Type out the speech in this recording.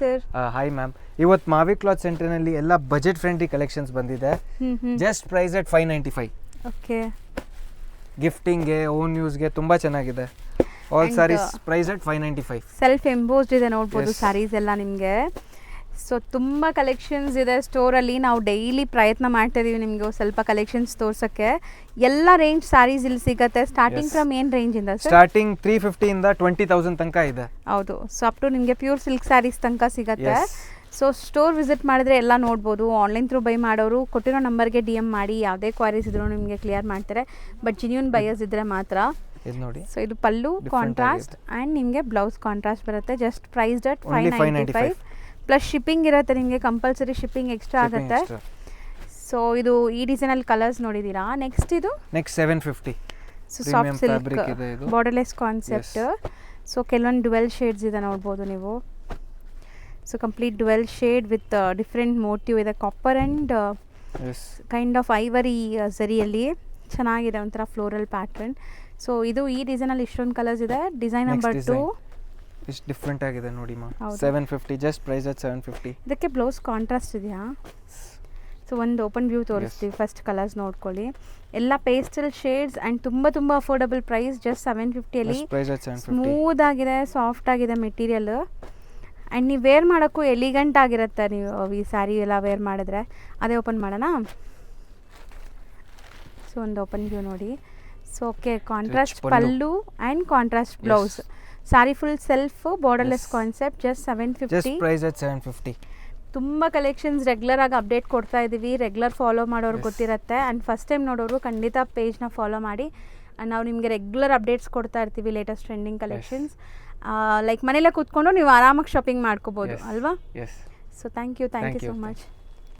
Sir. Hi ma'am, ಇವತ್ತು ಮಾವಿ cloth ಸೆಂಟರ್ನಲ್ಲಿ ಎಲ್ಲ ಬಜೆಟ್ ಫ್ರೆಂಡ್ಲಿ ಕಲೆಕ್ಷನ್ಸ್ ಬಂದಿದೆ. Just price at 595. ಓಕೆ. ಗಿಫ್ಟಿಂಗ್ಗೆ, ಓನ್ ಯೂಸ್ಗೆ ತುಂಬ ಚೆನ್ನಾಗಿದೆ. All sarees price at 595. Self embossed ಇದೆ ನೋಡ್ಬೋದು ಸ್ಯಾರೀಸ್ ಎಲ್ಲ ನಿಮಗೆ. ಸೊ ತುಂಬ ಕಲೆಕ್ಷನ್ಸ್ ಇದೆ ಸ್ಟೋರಲ್ಲಿ. ನಾವು ಡೈಲಿ ಪ್ರಯತ್ನ ಮಾಡ್ತಾ ಇದೀವಿ ನಿಮಗೆ ಸ್ವಲ್ಪ ಕಲೆಕ್ಷನ್ಸ್ ತೋರ್ಸೋಕ್ಕೆ. ಎಲ್ಲ ರೇಂಜ್ ಸ್ಯಾರೀಸ್ ಇಲ್ಲಿ ಸಿಗುತ್ತೆ. ಸ್ಟಾರ್ಟಿಂಗ್ ಫ್ರಮ್ ಏನು ರೇಂಜಿಂದ ಸರ್? ಸ್ಟಾರ್ಟಿಂಗ್ 350 ಇಂದ 20,000 ತನಕ ಇದೆ. ಹೌದು. ಸೊ ಅಪ್ ಟು ನಿಮಗೆ ಪ್ಯೂರ್ ಸಿಲ್ಕ್ ಸ್ಯಾರೀಸ್ ತನಕ ಸಿಗುತ್ತೆ. ಸೊ ಸ್ಟೋರ್ ವಿಸಿಟ್ ಮಾಡಿದ್ರೆ ಎಲ್ಲ ನೋಡ್ಬೋದು. ಆನ್ಲೈನ್ ಥ್ರೂ ಬೈ ಮಾಡೋರು ಕೊಟ್ಟಿರೋ ನಂಬರ್ಗೆ DM ಮಾಡಿ, ಯಾವುದೇ ಕ್ವಾರೀಸ್ ಇದ್ರೂ ನಿಮಗೆ ಕ್ಲಿಯರ್ ಮಾಡ್ತಾರೆ. ಬಟ್ ಜಿನ್ಯೂನ್ ಬೈಯರ್ಸ್ ಇದ್ದರೆ ಮಾತ್ರ. ಇದು ನೋಡಿ. ಸೊ ಇದು ಪಲ್ಲು ಕಾಂಟ್ರಾಸ್ಟ್ ಆ್ಯಂಡ್ ನಿಮಗೆ ಬ್ಲೌಸ್ ಕಾಂಟ್ರಾಸ್ಟ್ ಬರುತ್ತೆ. Just priced at 595 plus shipping ಇರುತ್ತೆ ನಿಮಗೆ. ಕಂಪಲ್ಸರಿ ಶಿಪ್ಪಿಂಗ್ ಎಕ್ಸ್ಟ್ರಾ ಆಗುತ್ತೆ. ಸೊ ಇದು ಈ ಡಿಸೈನಲ್ಲಿ ಕಲರ್ಸ್ ನೋಡಿದ್ದೀರಾ. Next 750. So soft silk borderless concept. So ಕೆಲವೊಂದು ಡುವೆಲ್ ಶೇಡ್ಸ್ ಇದೆ ನೋಡ್ಬೋದು ನೀವು. So complete dual shade with different motif ಇದೆ. Copper and kind of ivory ಝರಿಯಲ್ಲಿ ಚೆನ್ನಾಗಿದೆ, ಒಂಥರ ಫ್ಲೋರಲ್ ಪ್ಯಾಟ್ರನ್. ಸೊ ಇದು ಈ ಡಿಸೈನಲ್ಲಿ ಇಷ್ಟೊಂದು ಕಲರ್ಸ್ ಇದೆ. ಡಿಸೈನ್ ನಂಬರ್ 2 ಇಷ್ಟು ಡಿಫ್ರೆಂಟ್ ಆಗಿದೆ ನೋಡಿ ಮಾ. 750 ಜಸ್ಟ್ ಪ್ರೈಸ್ ಅಟ್ 750. ಇದಕ್ಕೆ ಬ್ಲೌಸ್ ಕಾಂಟ್ರಾಸ್ಟ್ ಇದೆಯಾ? ಸೊ ಒಂದು ಓಪನ್ ವ್ಯೂ ತೋರಿಸ್ತೀವಿ. ಫಸ್ಟ್ ಕಲರ್ಸ್ ನೋಡ್ಕೊಳ್ಳಿ. ಎಲ್ಲ ಪೇಸ್ಟಲ್ ಶೇಡ್ಸ್ ಆ್ಯಂಡ್ ತುಂಬ ಅಫೋರ್ಡಬಲ್ ಪ್ರೈಸ್. ಜಸ್ಟ್ 750ಅಲ್ಲಿ ಸ್ಮೂತ್ ಆಗಿದೆ, ಸಾಫ್ಟ್ ಆಗಿದೆ ಮೆಟೀರಿಯಲ್. ಆ್ಯಂಡ್ ನೀವು ವೇರ್ ಮಾಡೋಕ್ಕೂ ಎಲಿಗೆಂಟ್ ಆಗಿರುತ್ತೆ. ನೀವು ಈ ಸ್ಯಾರಿ ಎಲ್ಲ ವೇರ್ ಮಾಡಿದ್ರೆ. ಅದೇ ಓಪನ್ ಮಾಡೋಣ. ಸೊ ಒಂದು ಓಪನ್ ವ್ಯೂ ನೋಡಿ. So okay, contrast pallu and contrast blouse. Sari full self borderless concept. Just 750 price at 750. ತುಂಬ ಕಲೆಕ್ಷನ್ಸ್ ರೆಗ್ಯುಲರ್ ಆಗಿ ಅಪ್ಡೇಟ್ ಕೊಡ್ತಾ ಇದ್ದೀವಿ. ರೆಗ್ಯುಲರ್ ಫಾಲೋ ಮಾಡೋರು ಗೊತ್ತಿರುತ್ತೆ. ಆ್ಯಂಡ್ ಫಸ್ಟ್ ಟೈಮ್ ನೋಡೋರು ಖಂಡಿತ ಪೇಜ್ನ ಫಾಲೋ ಮಾಡಿ. ಆ್ಯಂಡ್ ನಾವು ನಿಮಗೆ ರೆಗ್ಯುಲರ್ ಅಪ್ಡೇಟ್ಸ್ ಕೊಡ್ತಾ ಇರ್ತೀವಿ, ಲೇಟೆಸ್ಟ್ ಟ್ರೆಂಡಿಂಗ್ ಕಲೆಕ್ಷನ್ಸ್. ಲೈಕ್ ಮನೇಲೆ ಕೂತ್ಕೊಂಡು ನೀವು ಆರಾಮಾಗಿ ಶಾಪಿಂಗ್ ಮಾಡ್ಕೋಬೋದು ಅಲ್ವಾ? So thank you so much.